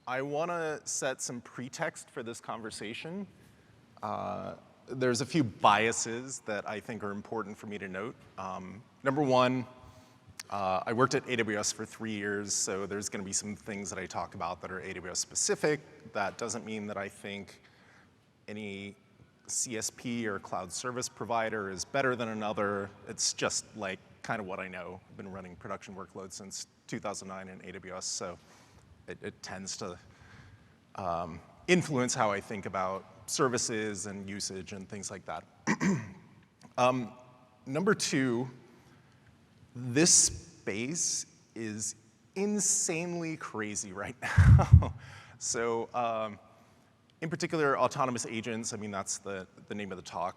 I want to set some pretext for this conversation. There's a few biases that I think are important for me to note. Number one, I worked at AWS for 3 years, so there's going to be some things that I talk about that are AWS specific. That doesn't mean that I think any CSP or cloud service provider is better than another. It's just like kind of what I know. I've been running production workloads since 2009 in AWS, so it tends to influence how I think about services and usage and things like that. Number two, this space is insanely crazy right now. So in particular, autonomous agents, I mean, that's the name of the talk.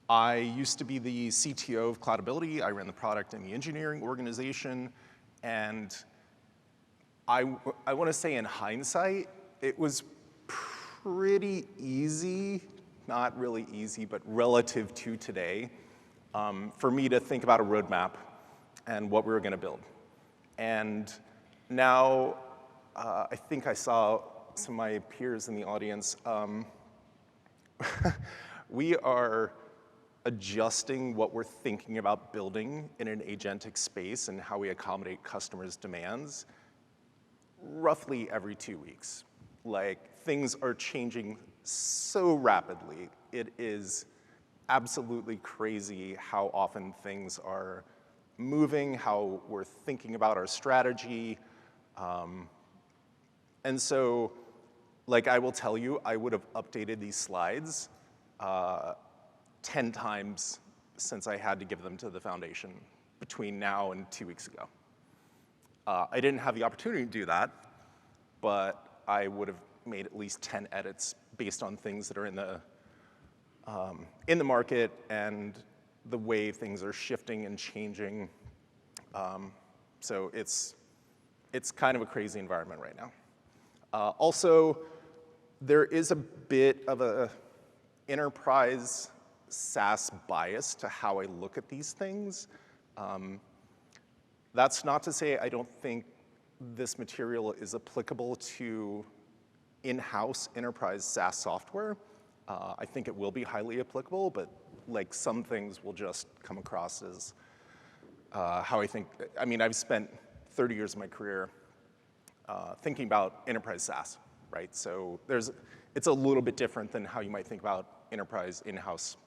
I used to be the CTO of Cloudability. I ran the product and the engineering organization. And I want to say in hindsight, it was pretty easy, not really easy, but relative to today, for me to think about a roadmap and what we were going to build. And now, I think I saw some of my peers in the audience. We are adjusting what we're thinking about building in an agentic space and how we accommodate customers' demands roughly every 2 weeks. Like, things are changing so rapidly. It is absolutely crazy how often things are moving, how we're thinking about our strategy. And so, like, I will tell you, I would have updated these slides 10 times since I had to give them to the foundation between now and 2 weeks ago. I didn't have the opportunity to do that, but I would have made at least 10 edits based on things that are in the market and the way things are shifting and changing. So it's kind of a crazy environment right now. Also, there is a bit of a enterprise SaaS bias to how I look at these things. That's not to say I don't think this material is applicable to in-house enterprise SaaS software. I think it will be highly applicable, but like some things will just come across as how I think. I mean, I've spent 30 years of my career thinking about enterprise SaaS, right? So it's a little bit different than how you might think about enterprise in-house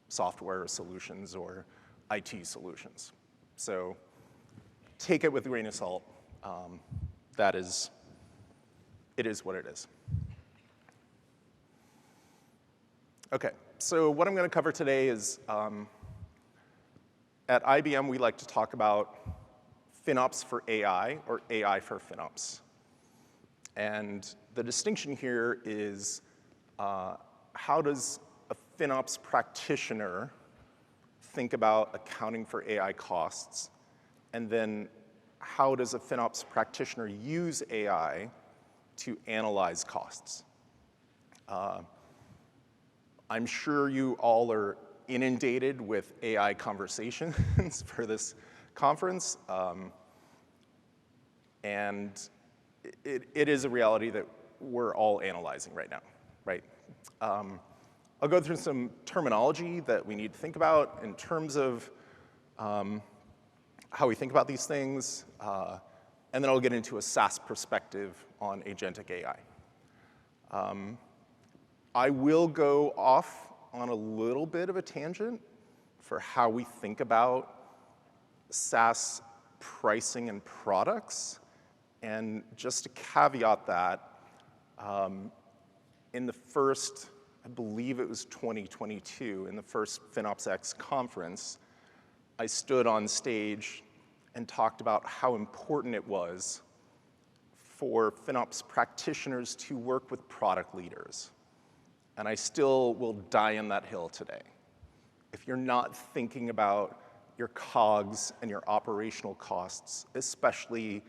software solutions or IT solutions. So take it with a grain of salt. It is what it is. Okay, so what I'm going to cover today is, at IBM, we like to talk about FinOps for AI, or AI for FinOps. And the distinction here is how does a FinOps practitioner think about accounting for AI costs? And then how does a FinOps practitioner use AI to analyze costs? I'm sure you all are inundated with AI conversations for this conference. And it is a reality that we're all analyzing right now, right? I'll go through some terminology that we need to think about in terms of how we think about these things, and then I'll get into a SaaS perspective on agentic AI. I will go off on a little bit of a tangent for how we think about SaaS pricing and products. And just to caveat that, in the first, I believe it was 2022, in the first FinOps X conference, I stood on stage and talked about how important it was for FinOps practitioners to work with product leaders. And I still will die on that hill today. If you're not thinking about your COGS and your operational costs, especially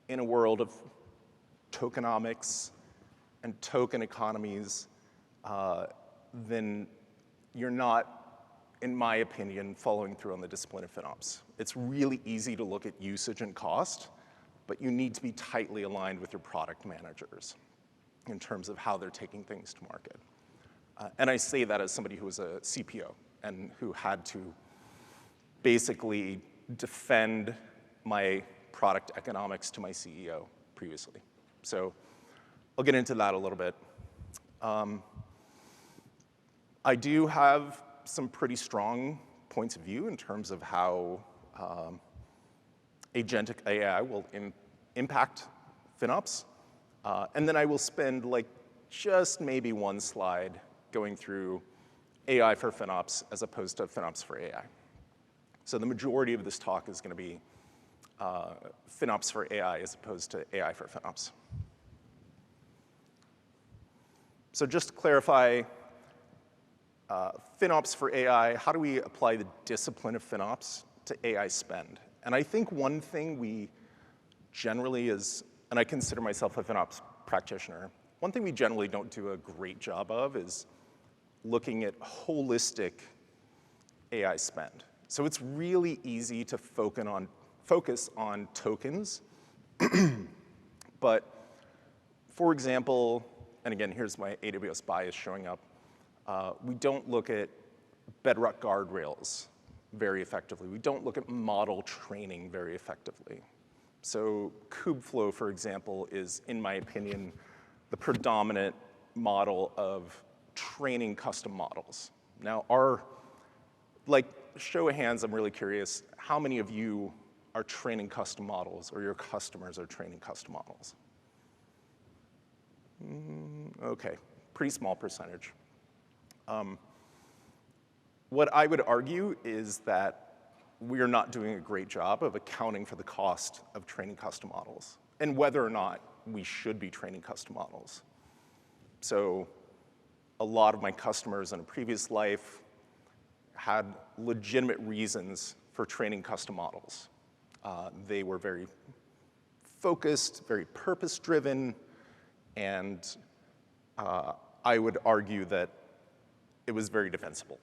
in a world of tokenomics and token economies, then you're not, in my opinion, following through on the discipline of FinOps. It's really easy to look at usage and cost, but you need to be tightly aligned with your product managers in terms of how they're taking things to market. And I say that as somebody who was a CPO and who had to basically defend my product economics to my CEO previously. So I'll get into that a little bit. I do have some pretty strong points of view in terms of how agentic AI will impact FinOps. And then I will spend like just maybe one slide going through AI for FinOps as opposed to FinOps for AI. So the majority of this talk is going to be FinOps for AI as opposed to AI for FinOps. So just to clarify, FinOps for AI, how do we apply the discipline of FinOps to AI spend? And I think one thing we generally and I consider myself a FinOps practitioner, one thing we generally don't do a great job of is looking at holistic AI spend. So it's really easy to focus on tokens. But for example, and again, here's my AWS bias showing up, we don't look at Bedrock guardrails very effectively. We don't look at model training very effectively. So Kubeflow, for example, is, in my opinion, the predominant model of training custom models. Now, show of hands, I'm really curious, how many of you are training custom models or your customers are training custom models? Okay, pretty small percentage. What I would argue is that we are not doing a great job of accounting for the cost of training custom models and whether or not we should be training custom models. So a lot of my customers in a previous life had legitimate reasons for training custom models. They were very focused, very purpose-driven, and I would argue that it was very defensible.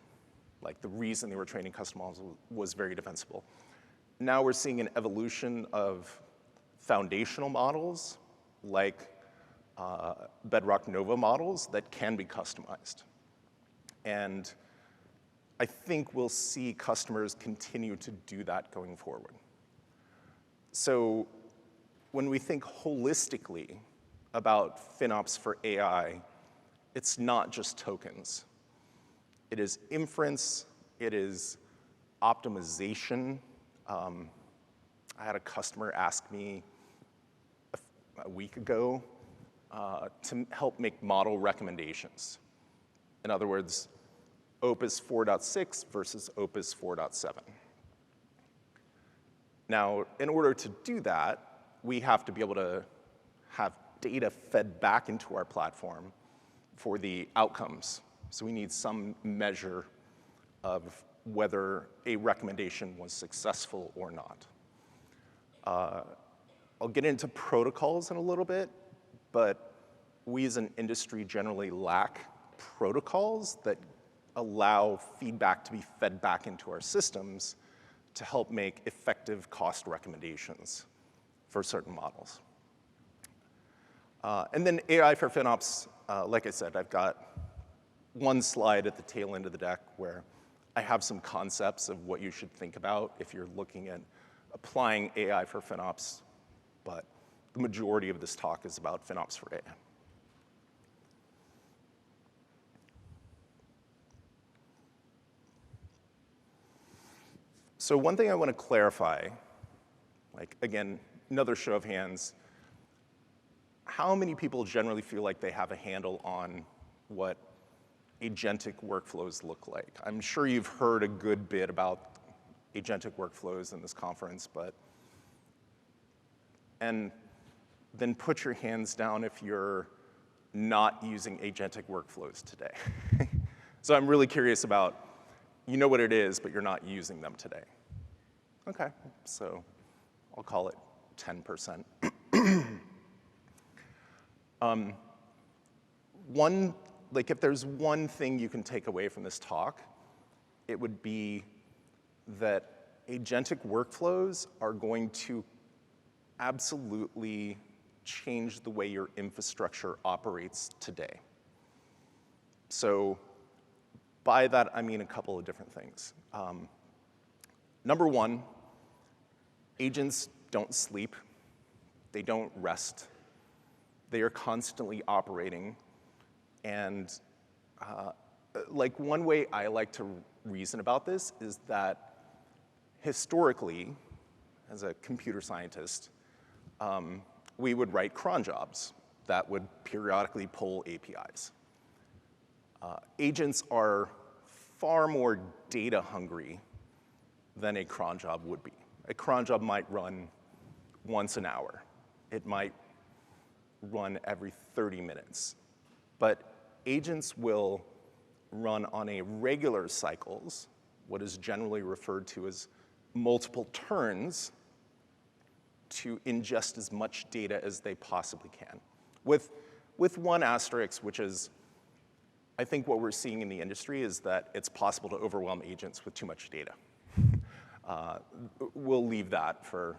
Like the reason they were training custom models was very defensible. Now we're seeing an evolution of foundational models like Bedrock Nova models that can be customized. And I think we'll see customers continue to do that going forward. So when we think holistically about FinOps for AI, it's not just tokens. It is inference, it is optimization. I had a customer ask me a week ago to help make model recommendations. In other words, Opus 4.6 versus Opus 4.7. Now, in order to do that, we have to be able to have data fed back into our platform for the outcomes. So we need some measure of whether a recommendation was successful or not. I'll get into protocols in a little bit, but we as an industry generally lack protocols that allow feedback to be fed back into our systems to help make effective cost recommendations for certain models. And then AI for FinOps, like I said, I've got one slide at the tail end of the deck where I have some concepts of what you should think about if you're looking at applying AI for FinOps, but the majority of this talk is about FinOps for AI. So one thing I want to clarify, like again, another show of hands, how many people generally feel like they have a handle on what agentic workflows look like? I'm sure you've heard a good bit about agentic workflows in this conference, and then put your hands down if you're not using agentic workflows today. So I'm really curious about, you know what it is, but you're not using them today. Okay, so I'll call it 10%. If there's one thing you can take away from this talk, it would be that agentic workflows are going to absolutely change the way your infrastructure operates today. So by that, I mean a couple of different things. Number one, agents don't sleep. They don't rest. They are constantly operating. And like one way I like to reason about this is that historically, as a computer scientist, we would write cron jobs that would periodically pull APIs. Agents are far more data hungry than a cron job would be. A cron job might run once an hour. It might run every 30 minutes. But agents will run on a regular cycles, what is generally referred to as multiple turns, to ingest as much data as they possibly can. With one asterisk, which is, I think what we're seeing in the industry is that it's possible to overwhelm agents with too much data. We'll leave that for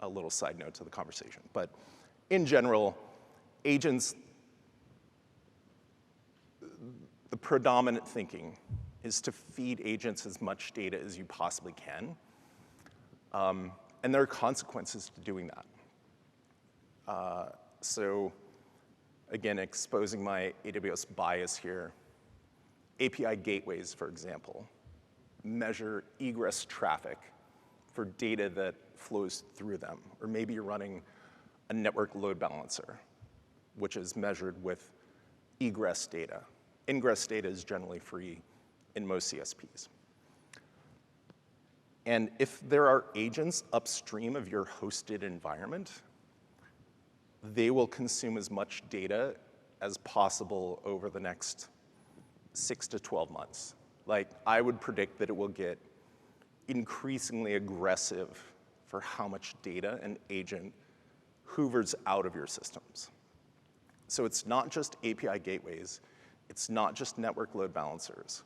a little side note to the conversation. But in general, agents, the predominant thinking is to feed agents as much data as you possibly can. And there are consequences to doing that. So again, exposing my AWS bias here, API gateways, for example, measure egress traffic for data that flows through them. Or maybe you're running a network load balancer, which is measured with egress data. Ingress data is generally free in most CSPs. And if there are agents upstream of your hosted environment, they will consume as much data as possible over the next 6 to 12 months. Like, I would predict that it will get increasingly aggressive for how much data an agent hoovers out of your systems. So it's not just API gateways. It's not just network load balancers.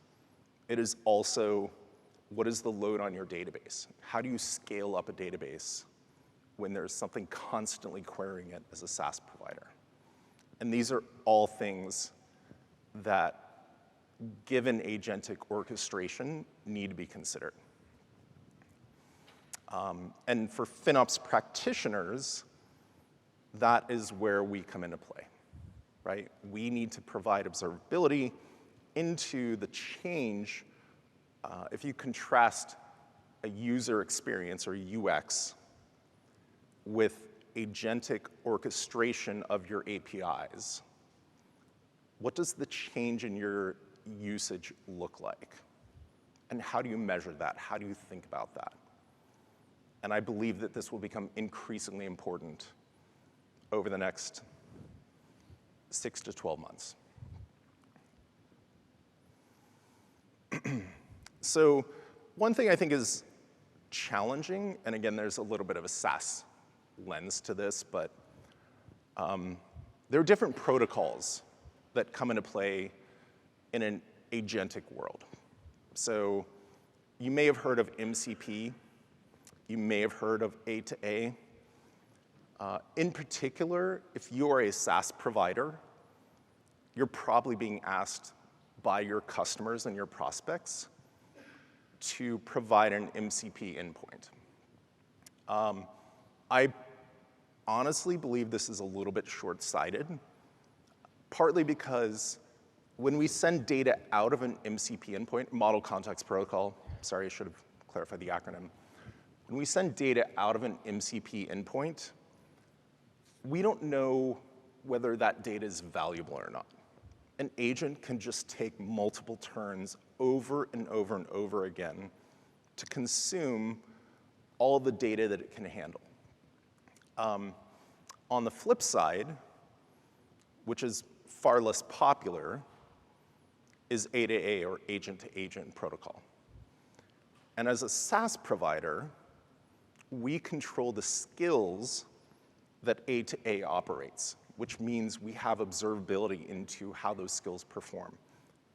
It is also, what is the load on your database? How do you scale up a database when there's something constantly querying it as a SaaS provider? And these are all things that, given agentic orchestration, need to be considered. And for FinOps practitioners, that is where we come into play, right? We need to provide observability into the change. If you contrast a user experience or UX with agentic orchestration of your APIs, what does the change in your usage look like? And how do you measure that? How do you think about that? And I believe that this will become increasingly important over the next 6 to 12 months. So one thing I think is challenging, and again, there's a little bit of a SaaS lens to this, but there are different protocols that come into play in an agentic world. So you may have heard of MCP. You may have heard of A2A. In particular, if you're a SaaS provider, you're probably being asked by your customers and your prospects to provide an MCP endpoint. I honestly believe this is a little bit short-sighted, partly because when we send data out of an MCP endpoint, Model Context Protocol, sorry, I should have clarified the acronym. When we send data out of an MCP endpoint, we don't know whether that data is valuable or not. An agent can just take multiple turns over and over and over again to consume all the data that it can handle. On the flip side, which is far less popular, is A2A, or agent-to-agent protocol. And as a SaaS provider, we control the skills that A2A operates, which means we have observability into how those skills perform.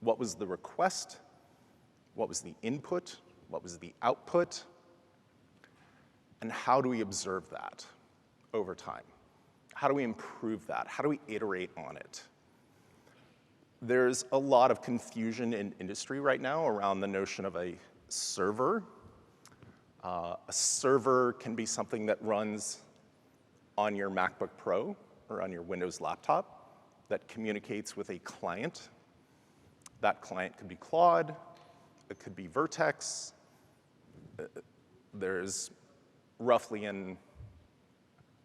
What was the request? What was the input? What was the output? And how do we observe that? over time? How do we improve that? How do we iterate on it? There's a lot of confusion in industry right now around the notion of a server. A server can be something that runs on your MacBook Pro or on your Windows laptop that communicates with a client. That client could be Claude, it could be Vertex. There's roughly an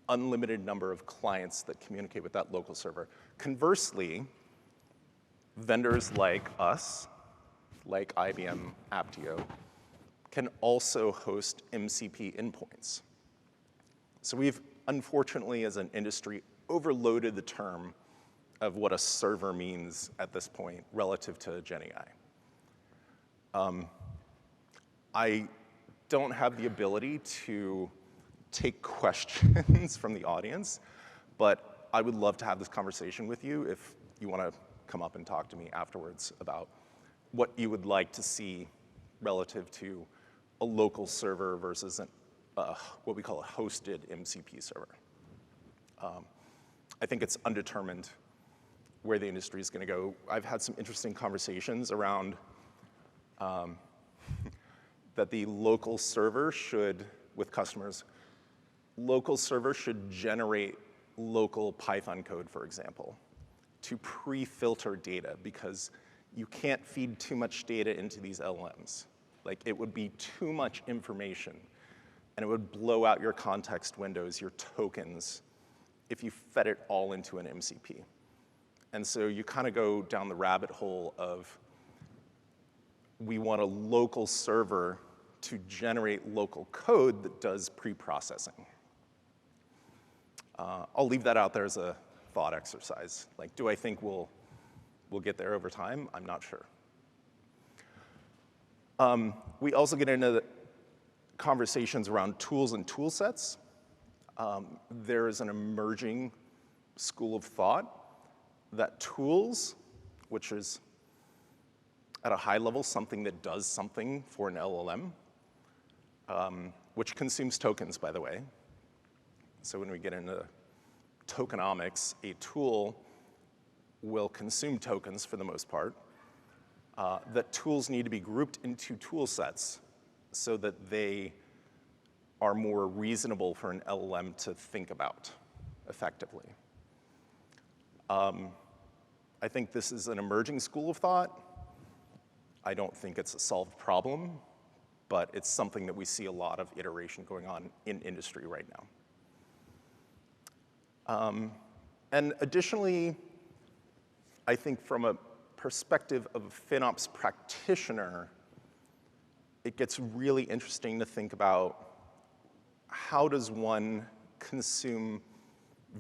unlimited number of clients that communicate with that local server. Conversely, vendors like us, like IBM, Apptio, can also host MCP endpoints. So we've, unfortunately, as an industry, overloaded the term of what a server means at this point relative to GenAI. I don't have the ability to take questions from the audience, but I would love to have this conversation with you if you want to come up and talk to me afterwards about what you would like to see relative to a local server versus what we call a hosted MCP server. I think it's undetermined where the industry is going to go. I've had some interesting conversations around that the local server should, with customers, local server should generate local Python code, for example, to pre-filter data, because you can't feed too much data into these LLMs. Like, it would be too much information, and it would blow out your context windows, your tokens, if you fed it all into an MCP. And so you kind of go down the rabbit hole of, we want a local server to generate local code that does pre-processing. I'll leave that out there as a thought exercise. Like, do I think we'll get there over time? I'm not sure. We also get into the conversations around tools and tool sets. There is an emerging school of thought that tools, which is at a high level something that does something for an LLM, which consumes tokens, by the way. So when we get into tokenomics, a tool will consume tokens for the most part. That tools need to be grouped into tool sets so that they are more reasonable for an LLM to think about effectively. I think this is an emerging school of thought. I don't think it's a solved problem, but it's something that we see a lot of iteration going on in industry right now. And additionally, I think from a perspective of a FinOps practitioner, it gets really interesting to think about how does one consume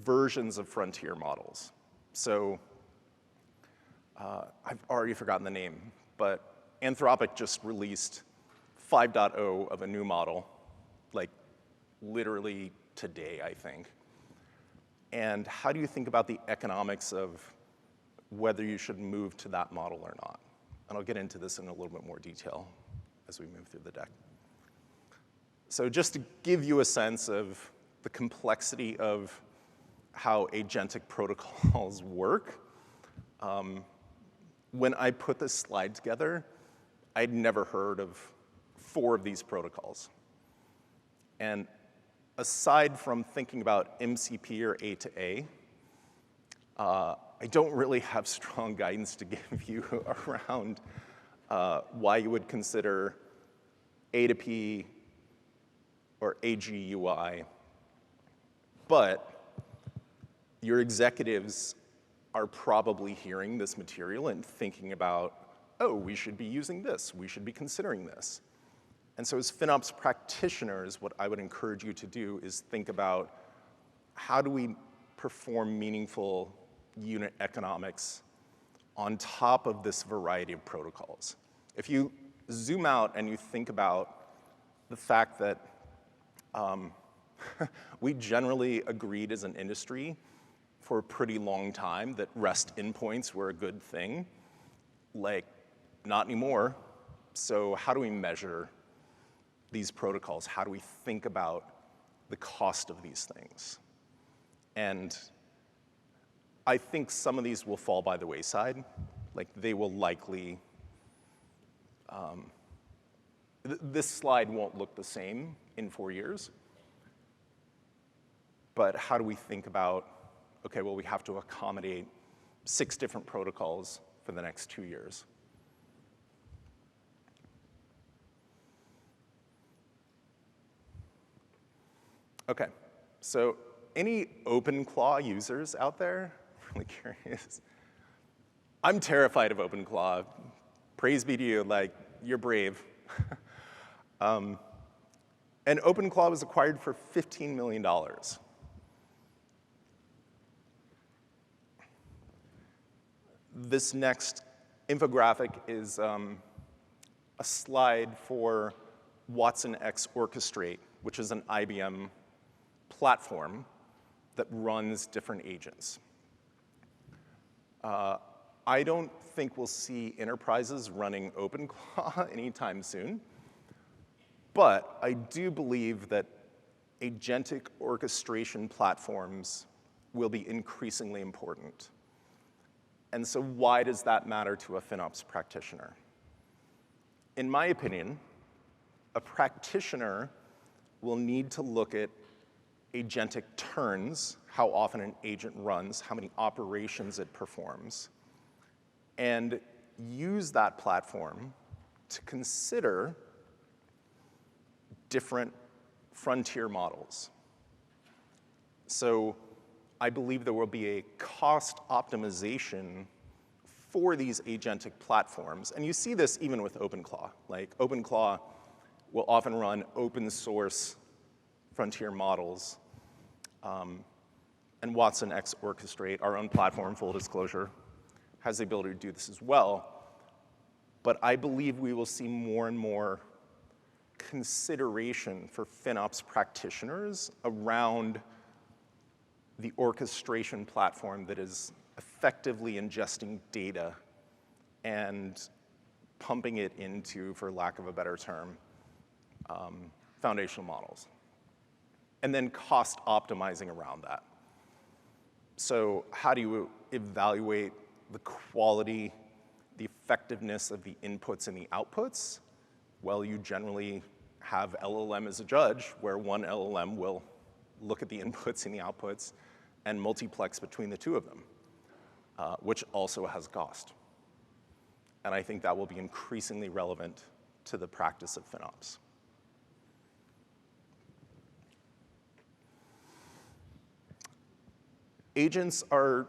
versions of frontier models. So I've already forgotten the name, but Anthropic just released 5.0 of a new model, like literally today, I think. And how do you think about the economics of whether you should move to that model or not? And I'll get into this in a little bit more detail as we move through the deck. So just to give you a sense of the complexity of how agentic protocols work, when I put this slide together, I'd never heard of 4 of these protocols. And aside from thinking about MCP or A2A, I don't really have strong guidance to give you around why you would consider A2P or AGUI. But your executives are probably hearing this material and thinking about, oh, we should be using this, we should be considering this. And so as FinOps practitioners, what I would encourage you to do is think about how do we perform meaningful unit economics on top of this variety of protocols. If you zoom out and you think about the fact that we generally agreed as an industry for a pretty long time that REST endpoints were a good thing, like not anymore. So how do we measure these protocols? How do we think about the cost of these things? And I think some of these will fall by the wayside. Like they will likely, this slide won't look the same in 4 years. But how do we think about, okay, well, we have to accommodate 6 different protocols for the next 2 years. Okay, so any OpenClaw users out there? Really curious. I'm terrified of OpenClaw. Praise be to you, like, you're brave. And OpenClaw was acquired for $15 million. This next infographic is a slide for Watson X Orchestrate, which is an IBM platform that runs different agents. I don't think we'll see enterprises running OpenClaw anytime soon, but I do believe that agentic orchestration platforms will be increasingly important. And so why does that matter to a FinOps practitioner? In my opinion, a practitioner will need to look at agentic turns, how often an agent runs, how many operations it performs, and use that platform to consider different frontier models. So I believe there will be a cost optimization for these agentic platforms. And you see this even with OpenClaw. Like OpenClaw will often run open source frontier models. And Watson X Orchestrate, our own platform, full disclosure, has the ability to do this as well. But I believe we will see more and more consideration for FinOps practitioners around the orchestration platform that is effectively ingesting data and pumping it into, for lack of a better term, foundational models. And then cost optimizing around that. So how do you evaluate the quality, the effectiveness of the inputs and the outputs? Well, you generally have LLM as a judge, where one LLM will look at the inputs and the outputs and multiplex between the two of them, which also has cost. And I think that will be increasingly relevant to the practice of FinOps. Agents are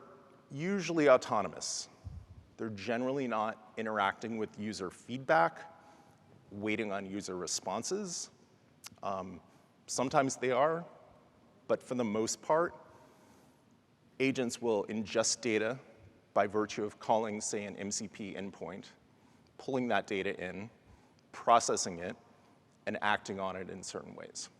usually autonomous. They're generally not interacting with user feedback, waiting on user responses. Sometimes they are, but for the most part, agents will ingest data by virtue of calling, say, an MCP endpoint, pulling that data in, processing it, and acting on it in certain ways.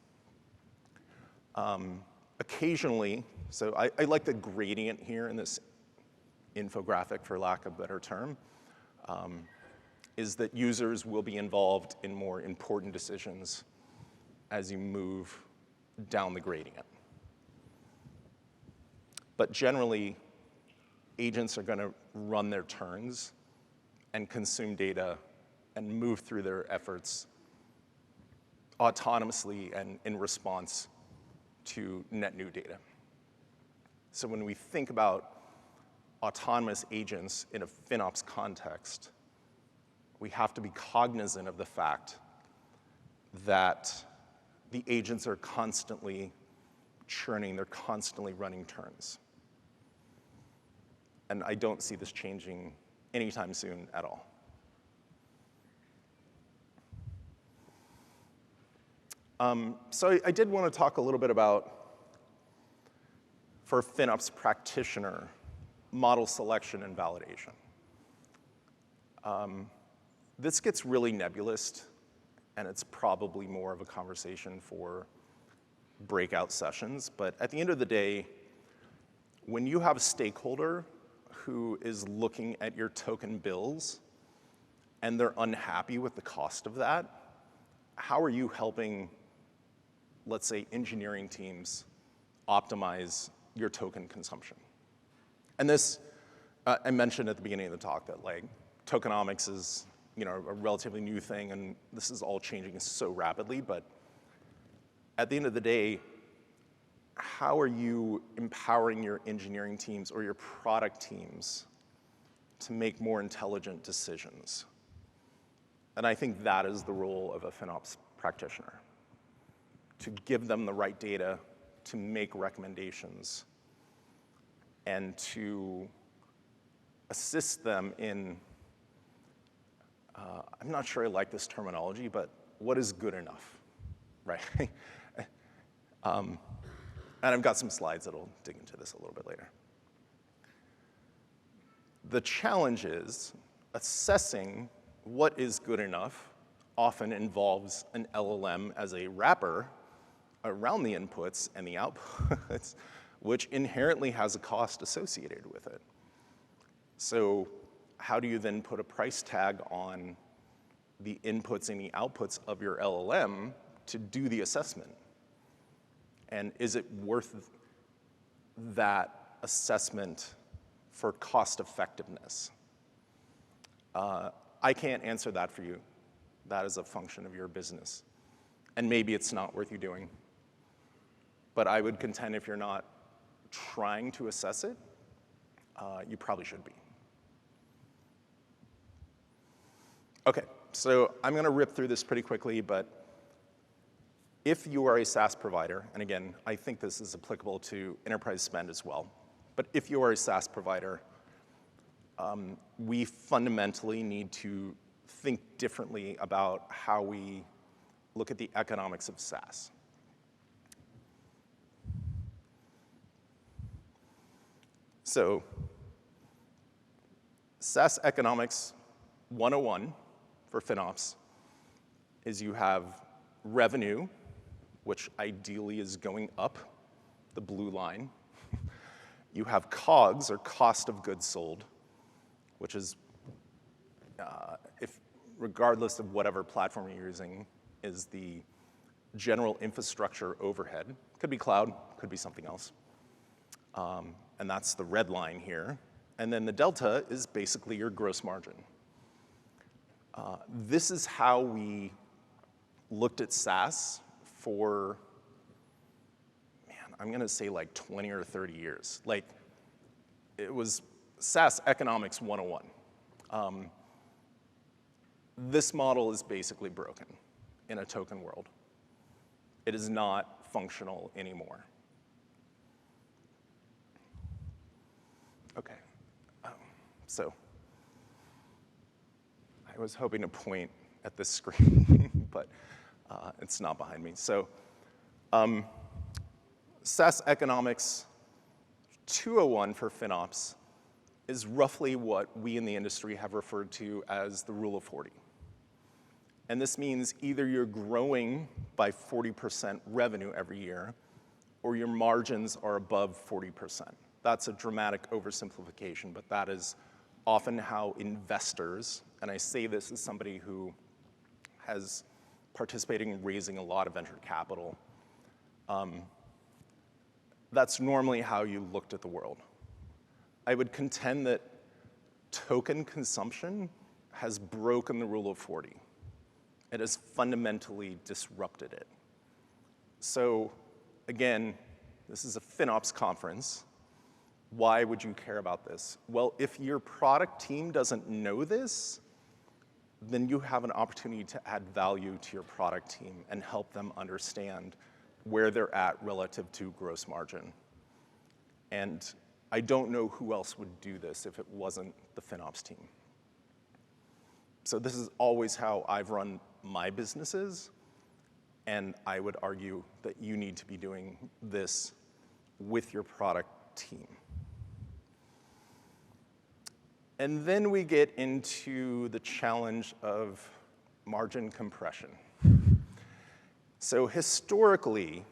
Occasionally, so I like the gradient here in this infographic, for lack of a better term, is that users will be involved in more important decisions as you move down the gradient. But generally, agents are going to run their turns and consume data and move through their efforts autonomously and in response to net new data. So when we think about autonomous agents in a FinOps context, we have to be cognizant of the fact that the agents are constantly churning, they're constantly running turns. And I don't see this changing anytime soon at all. So I did want to talk a little bit about, for a FinOps practitioner, model selection and validation. This gets really nebulous, and it's probably more of a conversation for breakout sessions. But at the end of the day, when you have a stakeholder who is looking at your token bills and they're unhappy with the cost of that, how are you helping, let's say, engineering teams optimize your token consumption. And this, I mentioned at the beginning of the talk that like tokenomics is a relatively new thing, and this is all changing so rapidly, but at the end of the day, how are you empowering your engineering teams or your product teams to make more intelligent decisions? And I think that is the role of a FinOps practitioner, to give them the right data, to make recommendations, and to assist them in, I'm not sure I like this terminology, but what is good enough, right? And I've got some slides that'll dig into this a little bit later. The challenge is assessing what is good enough often involves an LLM as a wrapper around the inputs and the outputs, which inherently has a cost associated with it. So how do you then put a price tag on the inputs and the outputs of your LLM to do the assessment? And is it worth that assessment for cost effectiveness? I can't answer that for you. That is a function of your business. And maybe it's not worth you doing. But I would contend if you're not trying to assess it, you probably should be. Okay, so I'm going to rip through this pretty quickly, but if you are a SaaS provider, and again, I think this is applicable to enterprise spend as well, but if you are a SaaS provider, we fundamentally need to think differently about how we look at the economics of SaaS. So, SaaS Economics 101 for FinOps is you have revenue, which ideally is going up, the blue line. You have COGS, or cost of goods sold, which is, regardless of whatever platform you're using, is the general infrastructure overhead. Could be cloud, could be something else. And that's the red line here. And then the delta is basically your gross margin. This is how we looked at SaaS for, man, I'm going to say like 20 or 30 years. Like, it was SaaS Economics 101. This model is basically broken in a token world. It is not functional anymore. Okay, so I was hoping to point at this screen, but it's not behind me. So SaaS Economics 201 for FinOps is roughly what we in the industry have referred to as the rule of 40. And this means either you're growing by 40% revenue every year, or your margins are above 40%. That's a dramatic oversimplification, but that is often how investors, and I say this as somebody who has participated in raising a lot of venture capital, that's normally how you looked at the world. I would contend that token consumption has broken the rule of 40. It has fundamentally disrupted it. So again, this is a FinOps conference. Why would you care about this? Well, if your product team doesn't know this, then you have an opportunity to add value to your product team and help them understand where they're at relative to gross margin. And I don't know who else would do this if it wasn't the FinOps team. So this is always how I've run my businesses, and I would argue that you need to be doing this with your product team. And then we get into the challenge of margin compression. So historically,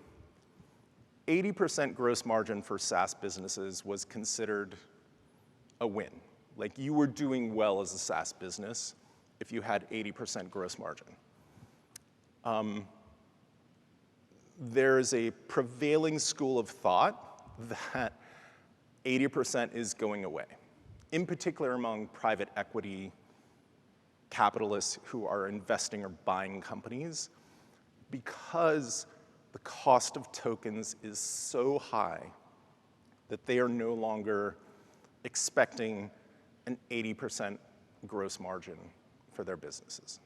80% gross margin for SaaS businesses was considered a win. Like, you were doing well as a SaaS business if you had 80% gross margin. There is a prevailing school of thought that 80% is going away, in particular among private equity capitalists who are investing or buying companies, because the cost of tokens is so high that they are no longer expecting an 80% gross margin for their businesses.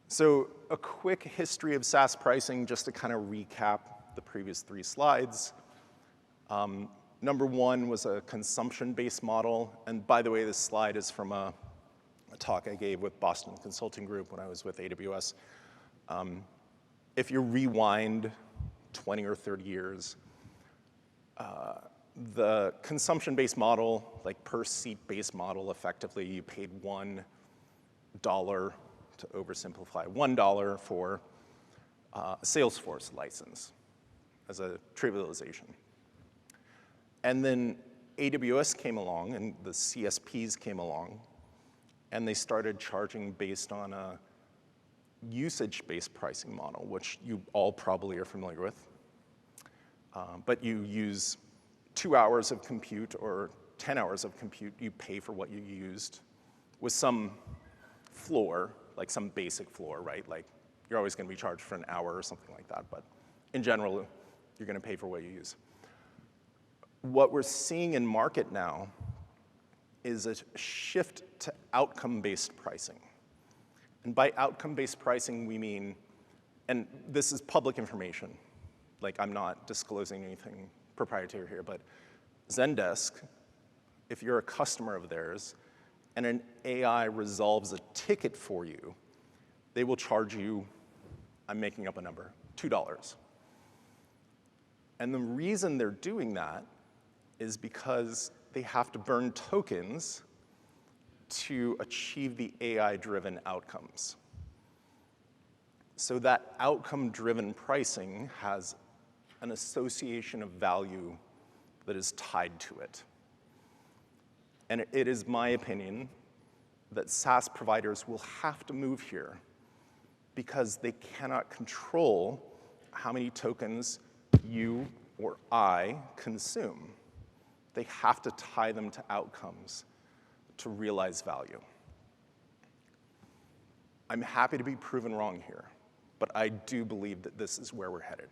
So a quick history of SaaS pricing, just to kind of recap the previous 3 slides. Number 1 was a consumption-based model. And by the way, this slide is from a talk I gave with Boston Consulting Group when I was with AWS. If you rewind 20 or 30 years, the consumption-based model, like per seat-based model, effectively you paid $1, to oversimplify, $1 for a Salesforce license as a trivialization. And then AWS came along and the CSPs came along and they started charging based on a usage-based pricing model, which you all probably are familiar with. But you use 2 hours of compute or 10 hours of compute, you pay for what you used with some floor, like some basic floor, right? Like you're always gonna be charged for an hour or something like that, but in general, you're gonna pay for what you use. What we're seeing in market now is a shift to outcome-based pricing. And by outcome-based pricing, we mean, and this is public information, like I'm not disclosing anything proprietary here, but Zendesk, if you're a customer of theirs and an AI resolves a ticket for you, they will charge you, I'm making up a number, $2. And the reason they're doing that is because they have to burn tokens to achieve the AI-driven outcomes. So that outcome-driven pricing has an association of value that is tied to it. And it is my opinion that SaaS providers will have to move here because they cannot control how many tokens you or I consume. They have to tie them to outcomes to realize value. I'm happy to be proven wrong here, but I do believe that this is where we're headed.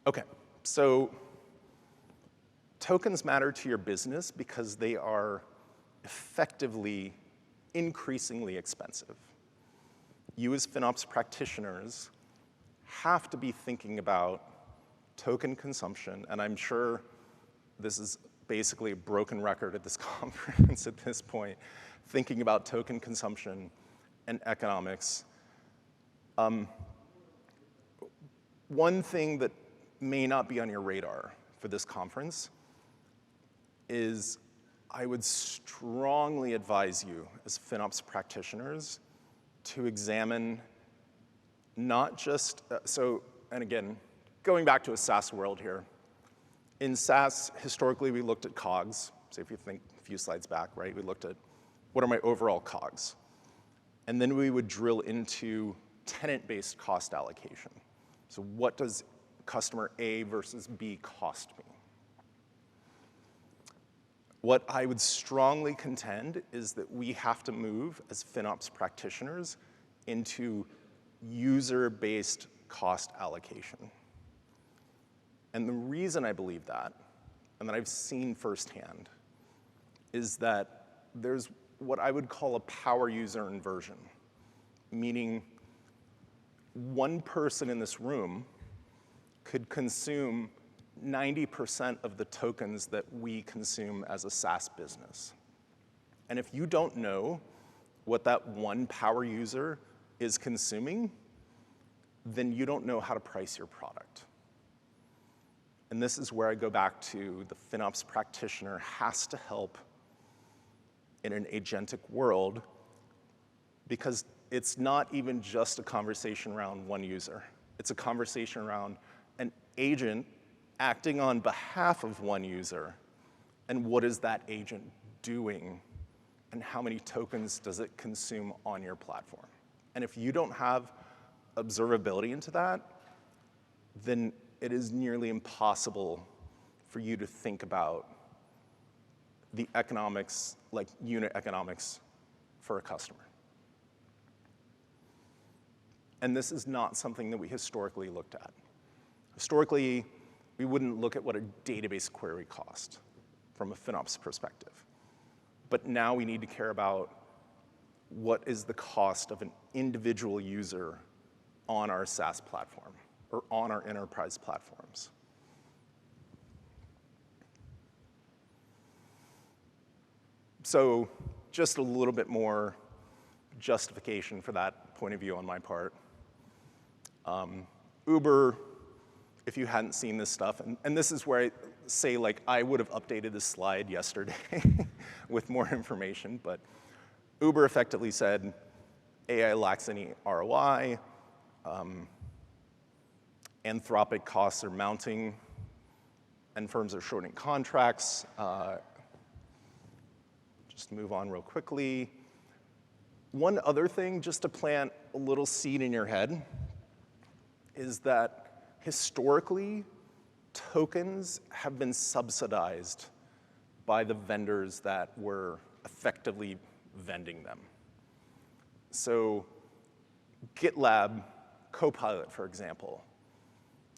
Okay, so tokens matter to your business because they are effectively increasingly expensive. You as FinOps practitioners have to be thinking about token consumption, and I'm sure this is basically a broken record at this conference at this point, thinking about token consumption and economics. One thing that may not be on your radar for this conference is I would strongly advise you as FinOps practitioners to examine not just, and again, going back to a SaaS world here. In SaaS, historically, we looked at COGS. So if you think a few slides back, right? We looked at what are my overall COGS? And then we would drill into tenant-based cost allocation. So what does customer A versus B cost me? What I would strongly contend is that we have to move as FinOps practitioners into user-based cost allocation. And the reason I believe that, and that I've seen firsthand, is that there's what I would call a power user inversion, meaning one person in this room could consume 90% of the tokens that we consume as a SaaS business. And if you don't know what that one power user is consuming, then you don't know how to price your product. And this is where I go back to the FinOps practitioner has to help in an agentic world, because it's not even just a conversation around one user. It's a conversation around an agent acting on behalf of one user, and what is that agent doing and how many tokens does it consume on your platform. And if you don't have observability into that, then it is nearly impossible for you to think about the economics, like unit economics for a customer. And this is not something that we historically looked at. Historically, we wouldn't look at what a database query cost from a FinOps perspective. But now we need to care about what is the cost of an individual user on our SaaS platform or on our enterprise platforms. So just a little bit more justification for that point of view on my part. Uber, if you hadn't seen this stuff, and this is where I say, like, I would have updated this slide yesterday with more information, but Uber effectively said AI lacks any ROI, Anthropic costs are mounting, and firms are shortening contracts. Just move on real quickly. One other thing, just to plant a little seed in your head, is that historically, tokens have been subsidized by the vendors that were effectively vending them. So GitLab, Copilot, for example,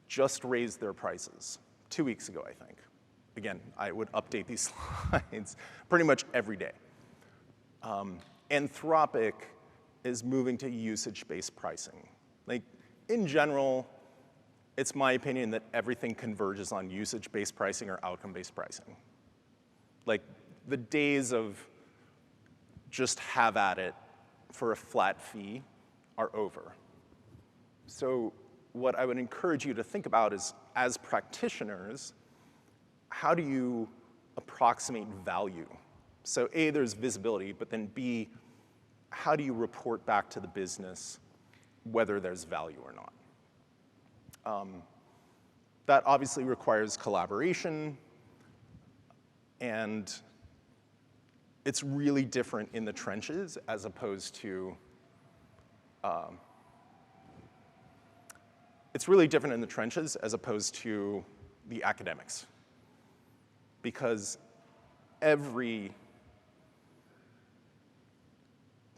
just raised their prices 2 weeks ago, I think. Again, I would update these slides pretty much every day. Anthropic is moving to usage-based pricing. Like, in general, it's my opinion that everything converges on usage-based pricing or outcome-based pricing. Like, the days of just have at it for a flat fee are over. So what I would encourage you to think about is, as practitioners, how do you approximate value? So A, there's visibility, but then B, how do you report back to the business whether there's value or not? That obviously requires collaboration, and it's really different in the trenches as opposed to the academics, because every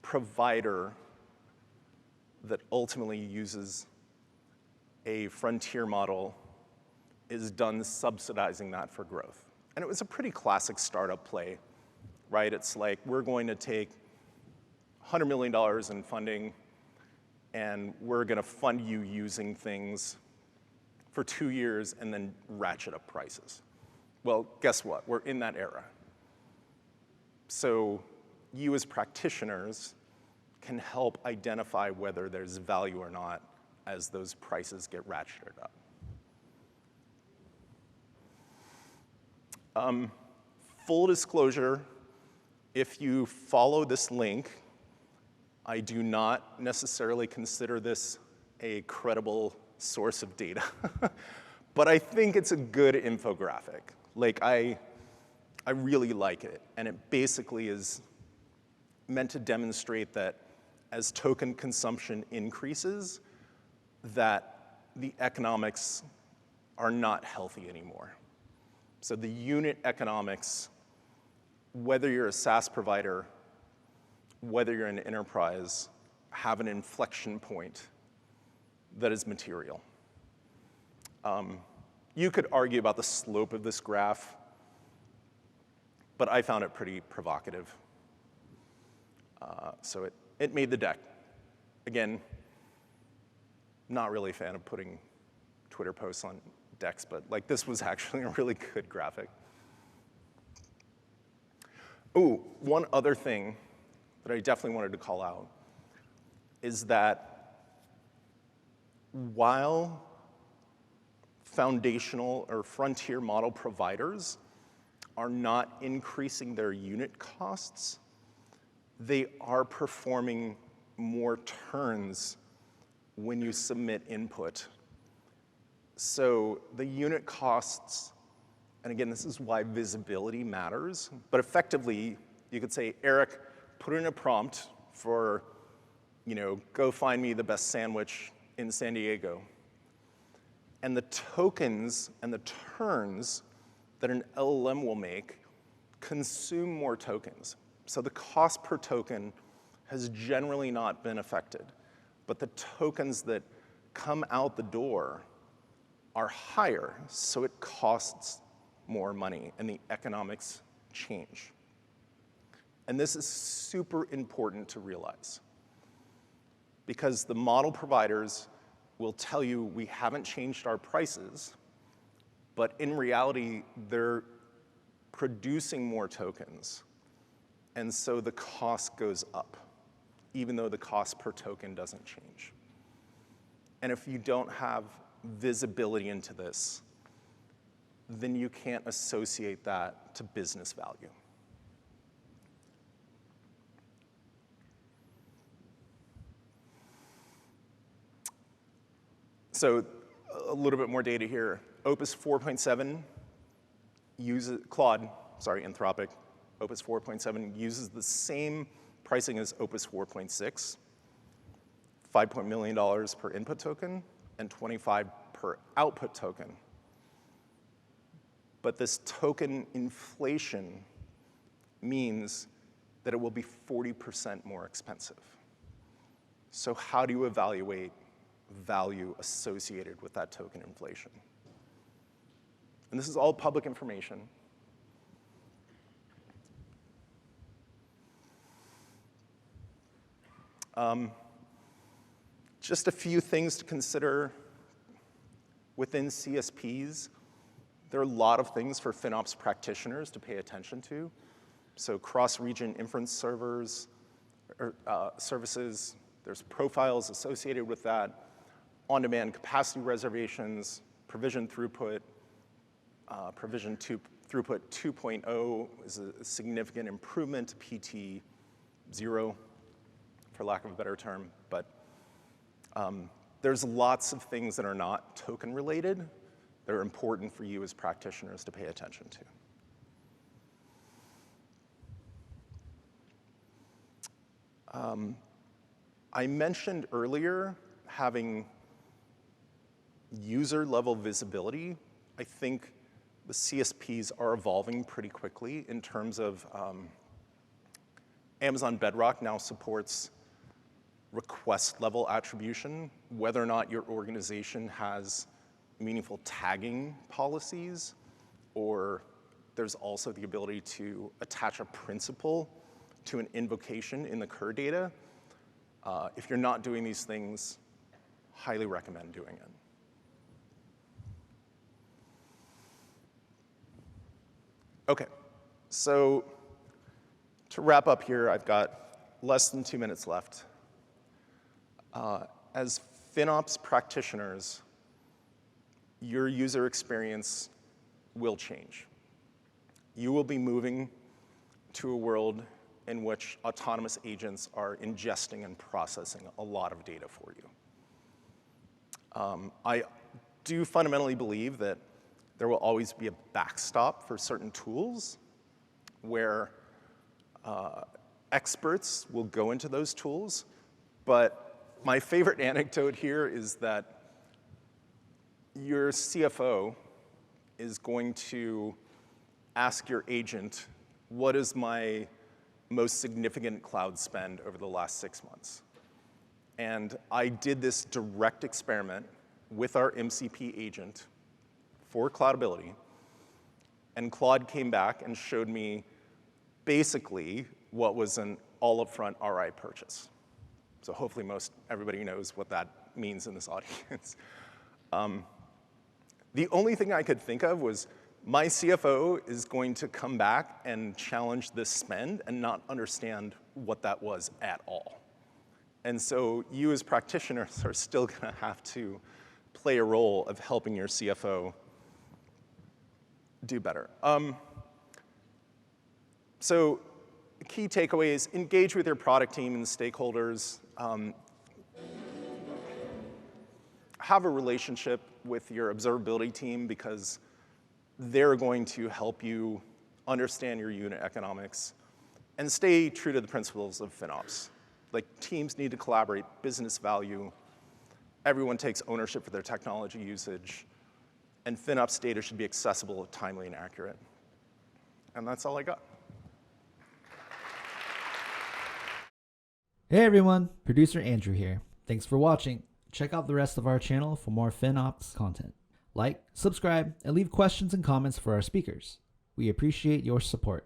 provider that ultimately uses a frontier model is done subsidizing that for growth. And it was a pretty classic startup play, right? It's like, we're going to take $100 million in funding, and we're going to fund you using things for 2 years and then ratchet up prices. Well, guess what? We're in that era. So you as practitioners can help identify whether there's value or not as those prices get ratcheted up. Full disclosure, if you follow this link, I do not necessarily consider this a credible source of data, but I think it's a good infographic. Like, I really like it, and it basically is meant to demonstrate that as token consumption increases, that the economics are not healthy anymore. So the unit economics, whether you're a SaaS provider, whether you're an enterprise, have an inflection point that is material. You could argue about the slope of this graph, but I found it pretty provocative. So it made the deck. Again, not really a fan of putting Twitter posts on decks, but like, this was actually a really good graphic. Oh, one other thing that I definitely wanted to call out is that while foundational or frontier model providers are not increasing their unit costs, they are performing more turns when you submit input. So the unit costs, and again, this is why visibility matters, but effectively, You could say, Erik, put in a prompt for, go find me the best sandwich in San Diego. And the tokens and the turns that an LLM will make consume more tokens. So the cost per token has generally not been affected. But the tokens that come out the door are higher, so it costs more money, and the economics change. And this is super important to realize, because the model providers will tell you we haven't changed our prices, but in reality, they're producing more tokens, and so the cost goes up, even though the cost per token doesn't change. And if you don't have visibility into this, then you can't associate that to business value. So a little bit more data here. Opus 4.7 uses, Anthropic, Opus 4.7 uses the same pricing as Opus 4.6, $5 million per input token and 25 per output token. But this token inflation means that it will be 40% more expensive. So how do you evaluate value associated with that token inflation? And this is all public information. Just a few things to consider within CSPs. There are a lot of things for FinOps practitioners to pay attention to. So cross-region inference servers, services, there's profiles associated with that, on-demand capacity reservations, provision throughput, throughput 2.0 is a significant improvement to PT 0, for lack of a better term, but there's lots of things that are not token related that are important for you as practitioners to pay attention to. I mentioned earlier having user-level visibility. I think the CSPs are evolving pretty quickly in terms of Amazon Bedrock now supports request-level attribution, whether or not your organization has meaningful tagging policies, or there's also the ability to attach a principal to an invocation in the CUR data. If you're not doing these things, highly recommend doing it. Okay, so to wrap up here, I've got less than 2 minutes left. As FinOps practitioners, your user experience will change. You will be moving to a world in which autonomous agents are ingesting and processing a lot of data for you. I do fundamentally believe that there will always be a backstop for certain tools where experts will go into those tools, but my favorite anecdote here is that your CFO is going to ask your agent, what is my most significant cloud spend over the last 6 months? And I did this direct experiment with our MCP agent for Cloudability, and Claude came back and showed me basically what was an all upfront RI purchase. So hopefully everybody knows what that means in this audience. The only thing I could think of was my CFO is going to come back and challenge this spend and not understand what that was at all. And so you as practitioners are still gonna have to play a role of helping your CFO do better. So key takeaways, engage with your product team and stakeholders. Have a relationship with your observability team because they're going to help you understand your unit economics. And stay true to the principles of FinOps. Like, teams need to collaborate, business value, everyone takes ownership for their technology usage, and FinOps data should be accessible, timely, and accurate. And that's all I got. Hey everyone, producer Andrew here. Thanks for watching. Check out the rest of our channel for more FinOps content. Like, subscribe, and leave questions and comments for our speakers. We appreciate your support.